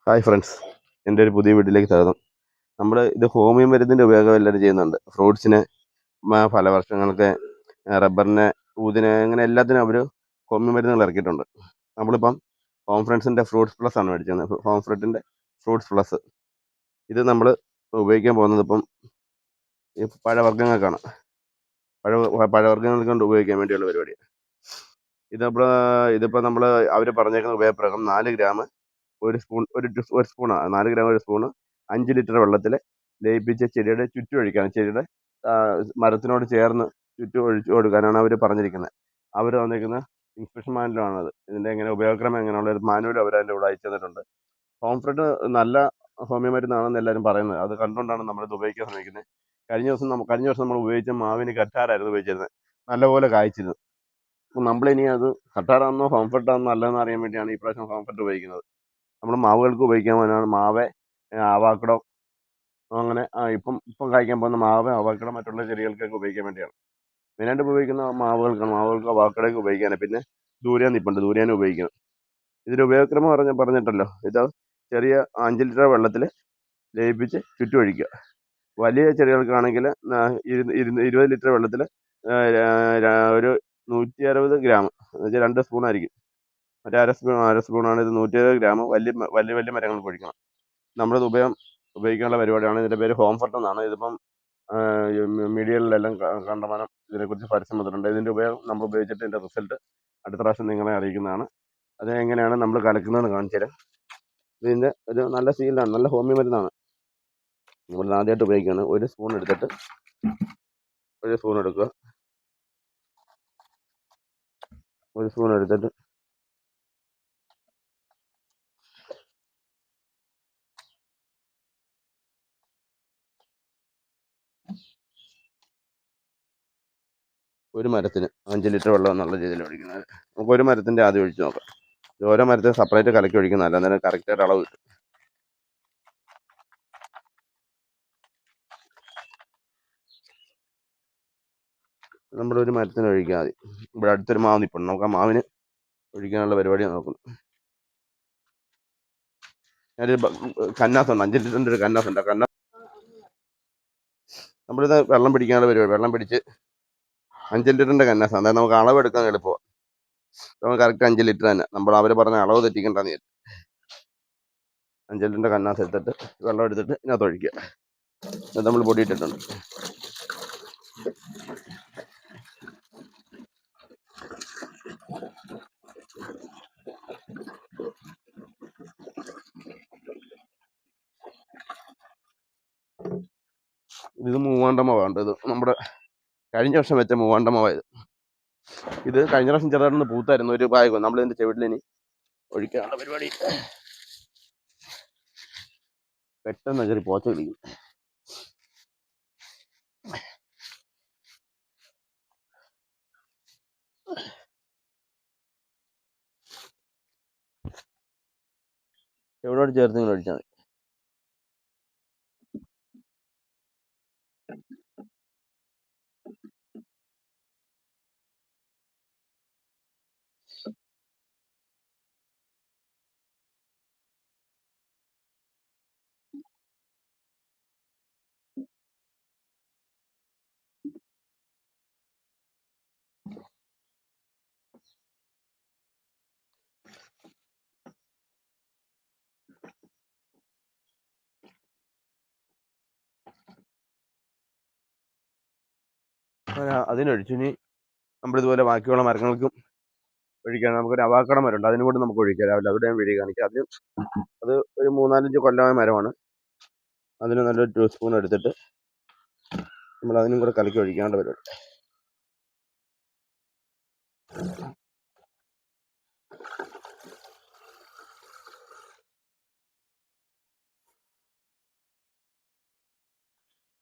Hi friends, എൻ്റെ ഒരു പുതിയ വീട്ടിലേക്ക് സ്വാഗതം. നമ്മൾ ഇത് ഹോമിയോ മരുന്നിൻ്റെ ഉപയോഗം എല്ലാവരും ചെയ്യുന്നുണ്ട്. ഫ്രൂട്ട്സിന്, ഫലവർഷങ്ങൾക്ക്, റബ്ബറിന്, ഊതിന്, അങ്ങനെ എല്ലാത്തിനും അവർ ഹോമിയോ മരുന്നുകൾ ഇറക്കിയിട്ടുണ്ട്. നമ്മളിപ്പം ഹോം ഫ്രണ്ട്സിൻ്റെ ഫ്രൂട്ട്സ് പ്ലസ് ആണ് മേടിച്ചത്. ഹോം ഫ്രണ്ടിൻ്റെ ഫ്രൂട്ട്സ് പ്ലസ് ഇത് നമ്മൾ ഉപയോഗിക്കാൻ പോകുന്നത് ഇപ്പം ഈ പഴവർഗ്ഗങ്ങൾക്കാണ്. പഴവർഗ്ഗങ്ങൾ കൊണ്ട് ഉപയോഗിക്കാൻ വേണ്ടിയുള്ള പരിപാടി. ഇതിപ്പോൾ നമ്മൾ അവർ പറഞ്ഞേക്കുന്ന ഉപയോഗപ്രകാരം 4 ഗ്രാം ഒരു സ്പൂണാണ്, 4 ഗ്രാം ഒരു സ്പൂണ് 5 ലിറ്റർ വെള്ളത്തിൽ ലയിപ്പിച്ച് ചെടിയുടെ ചുറ്റും ഒഴിക്കാണ്. ചെടിയുടെ മരത്തിനോട് ചേർന്ന് ചുറ്റും ഒഴിച്ചു കൊടുക്കാനാണ് അവർ പറഞ്ഞിരിക്കുന്നത്. അവർ തന്നിരിക്കുന്ന ഇൻസ്ട്രക്ഷൻ മാനുവലാണത്. ഇതിൻ്റെ എങ്ങനെ ഉപയോഗക്രമം എങ്ങനെയുള്ള ഒരു മാനുവൽ അവർ അതിൻ്റെ കൂടെ അയച്ചു തന്നിട്ടുണ്ട്. ഹോം ഫ്രണ്ട് നല്ല ഹോമിയോ മരുന്നാണെന്ന് എല്ലാവരും പറയുന്നത്. അത് കണ്ടുകൊണ്ടാണ് നമ്മളിത് ഉപയോഗിക്കാൻ ശ്രമിക്കുന്നത്. കഴിഞ്ഞ വർഷം നമ്മൾ ഉപയോഗിച്ച മാവിന് കറ്റാറായിരുന്നു ഉപയോഗിച്ചിരുന്നത്. നല്ലപോലെ കായ്ച്ചിരുന്നു. അപ്പം നമ്മളിനി അത് കറ്റാറാണെന്നോ ഹോം ഫ്രണ്ടാണെന്നോ നല്ലതെന്ന് അറിയാൻ വേണ്ടിയാണ് ഈ പ്രാവശ്യം ഹോം ഫ്രണ്ട് ഉപയോഗിക്കുന്നത്. നമ്മൾ മാവുകൾക്ക് ഉപയോഗിക്കാൻ പോകുന്നതാണ് മാവ്, ആവാക്കടം, അങ്ങനെ ഇപ്പം കായ്ക്കാൻ പോകുന്ന മാവ്, ആവാക്കടം, മറ്റുള്ള ചെടികൾക്കൊക്കെ ഉപയോഗിക്കാൻ വേണ്ടിയാണ്. മെയിനായിട്ട് ഉപയോഗിക്കുന്ന മാവുകൾക്ക് അവാക്കടയ്ക്ക് ഉപയോഗിക്കാനാണ്. പിന്നെ ദൂര്യാൻ നിൽപ്പുണ്ട്, ദൂര്യാനും ഉപയോഗിക്കണം. ഇതിൻ്റെ ഉപയോഗക്രമം പറഞ്ഞിട്ടല്ലോ. ഇത് ചെറിയ 5 ലിറ്റർ വെള്ളത്തിൽ ലയിപ്പിച്ച് ചുറ്റും ഒഴിക്കുക. വലിയ ചെടികൾക്കാണെങ്കിൽ 20 ലിറ്റർ വെള്ളത്തിൽ ഒരു 160 ഗ്രാം, എന്നുവെച്ചാൽ 2 സ്പൂണായിരിക്കും. മറ്റേ അര സ്പൂണാണ്. ഇത് 120 ഗ്രാം വലിയ മരങ്ങൾക്ക് ഒഴിക്കണം. നമ്മളിത് ഉപയോഗിക്കാനുള്ള പരിപാടിയാണ്. ഇതിൻ്റെ പേര് ഹോം ഫർട്ട് എന്നാണ്. ഇതിപ്പം മീഡിയകളിലെല്ലാം കണ്ടമാനം ഇതിനെക്കുറിച്ച് പരസ്യം വന്നിട്ടുണ്ട്. ഇതിൻ്റെ ഉപയോഗം നമ്മൾ ഉപയോഗിച്ചിട്ട് ഇതിൻ്റെ റിസൾട്ട് അടുത്ത പ്രാവശ്യം നിങ്ങളെ അറിയിക്കുന്നതാണ്. അത് എങ്ങനെയാണ് നമ്മൾ കലക്കുന്നതെന്ന് കാണിച്ചു തരാം. ഇതിൻ്റെ ഒരു നല്ല സീലാണ്, നല്ല ഹോമിയോ മരുന്നാണ്. നമ്മൾ ആദ്യമായിട്ട് ഉപയോഗിക്കുകയാണ്. ഒരു സ്പൂൺ എടുക്കുക. ഒരു സ്പൂൺ എടുത്തിട്ട് ഒരു മരത്തിന് 5 ലിറ്റർ വെള്ളം എന്നുള്ള രീതിയിൽ ഒഴിക്കുന്നത്. നമുക്ക് ഒരു മരത്തിൻ്റെ ആദ്യം ഒഴിച്ച് നോക്കാം. ഓരോ മരത്തിന് സെപ്പറേറ്റ് കലക്കി ഒഴിക്കുന്നതല്ല, അന്നേരം കറക്റ്റായിട്ട് അളവ് കിട്ടും. നമ്മളൊരു മരത്തിന് ഒഴിക്കാൻ മതി. ഇവിടെ അടുത്തൊരു മാവ് നിൽപ്പുണ്ട്. നമുക്ക് ആ മാവിന് ഒഴിക്കാനുള്ള പരിപാടിയാണ് നോക്കുന്നത്. ഞാനൊരു കന്നാസുണ്ട്, 5 ലിറ്ററിൻ്റെ ഒരു കന്നാസുണ്ട്. നമ്മളിത് വെള്ളം പിടിക്കാനുള്ള പരിപാടി. വെള്ളം പിടിച്ച് 5 ലിറ്ററിൻ്റെ കന്നാസാണ്. അതായത് നമുക്ക് അളവെടുക്കാൻ എളുപ്പമാണ്. നമുക്ക് കറക്റ്റ് 5 ലിറ്റർ തന്നെ. അവർ പറഞ്ഞ അളവ് തെറ്റിക്കണ്ടെന്ന് വിചാരിച്ചു 5 ലിറ്ററിൻ്റെ കന്നാസ് എടുത്തിട്ട് വെള്ളം എടുത്തിട്ട് ഇതിനകത്ത് ഒഴിക്കുക. ഇത് നമ്മൾ പൊടി ഇട്ടിട്ടുണ്ട്. ഇത് മൂവാണ്ടമാവാണ്. ഇത് നമ്മുടെ കഴിഞ്ഞ വർഷം വെച്ച മൂവാണ്ടമാവായത്. ഇത് കഴിഞ്ഞ പ്രാവശ്യം ചെറുതായിട്ടൊന്ന് പൂത്തായിരുന്നു. ഒരു പായകം നമ്മളിതിൻ്റെ ചെവിട്ടിലിനി ഒഴിക്കാനുള്ള പരിപാടി. പെട്ടെന്ന് ചെറിയ പോച്ച പിടിക്കും. ചെവിടോട് ചേർത്ത് ഇങ്ങനെ ഒഴിച്ചാൽ മതി. അതിനൊഴിച്ചു. ഇനി നമ്മളിതുപോലെ ബാക്കിയുള്ള മരങ്ങൾക്കും ഒഴിക്കാൻ നമുക്കൊരു അവാക്കട മരമുണ്ട്. അതിനും കൂടി നമുക്ക് ഒഴിക്കാം രാവിലെ. അവിടെ ഞാൻ വീഡിയോ കാണിക്കാം. അത് ഒരു 3-4 കൊല്ലമായ മരമാണ്. അതിന് നല്ലൊരു 2 സ്പൂൺ എടുത്തിട്ട് നമ്മൾ അതിനും കൂടെ കലക്കി ഒഴിക്കാനുള്ള പരിപാടി.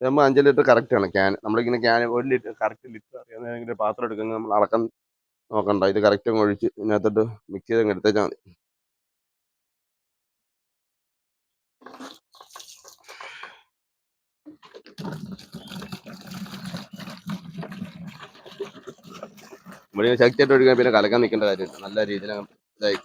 ഇതാകുമ്പോൾ 5 ലിറ്റർ കറക്റ്റാണ് ക്യാൻ. നമ്മളിങ്ങനെ ക്യാൻ 1 ലിറ്റർ കറക്റ്റ് ലിറ്റർ അറിയാവുന്ന പാത്രം എടുക്കുന്നത് നമ്മൾ അളക്കാൻ നോക്കണ്ട. ഇത് കറക്റ്റ് അങ്ങ് ഒഴിച്ച് ഇതിനകത്തോട്ട് മിക്സ് ചെയ്ത് എടുത്തേച്ചാൽ മതി. നമ്മളിങ്ങനെ ശക്തിയായിട്ട് ഒഴിക്കാൻ പിന്നെ കലക്കാൻ നിൽക്കേണ്ട കാര്യമില്ല. നല്ല രീതിയിൽ ഇതായി.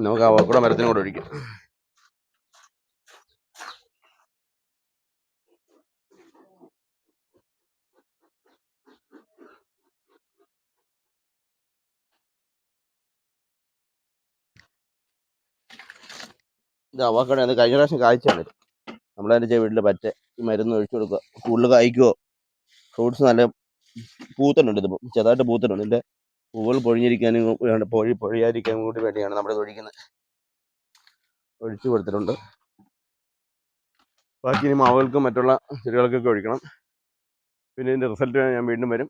നമുക്ക് ആ കൂടെ മരത്തിനും കൂടെ ഒഴിക്കാം. ഇത് അവക്കാടോ അത് കഴിഞ്ഞ പ്രാവശ്യം കായ്ച്ചാണ്. നമ്മളതിൻ്റെ വീട്ടിൽ പറ്റ ഈ മരുന്ന് ഒഴിച്ചു കൊടുക്കുക. കൂടുതൽ കായ്ക്കുമോ? ഫ്രൂട്ട്സ് നല്ല പൂത്തുന്നുണ്ട്. ഇതിപ്പോൾ ചെറുതായിട്ട് പൂത്തുന്നുണ്ട്. ഇതിൻ്റെ പൂവുകൾ പൊഴിഞ്ഞിരിക്കാനും പൊഴിയാതിരിക്കാനും കൂടി വേണ്ടിയാണ് നമ്മളിത് ഒഴിക്കുന്നത്. ഒഴിച്ചു കൊടുത്തിട്ടുണ്ട്. ബാക്കി ഇനി മാവുകൾക്കും മറ്റുള്ള ചെടികൾക്കൊക്കെ ഒഴിക്കണം. പിന്നെ ഇതിൻ്റെ റിസൾട്ട് ഞാൻ വീണ്ടും വരും.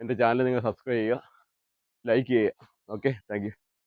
എൻ്റെ ചാനൽ നിങ്ങൾ സബ്സ്ക്രൈബ് ചെയ്യുക, ലൈക്ക് ചെയ്യുക. Okay, thank you.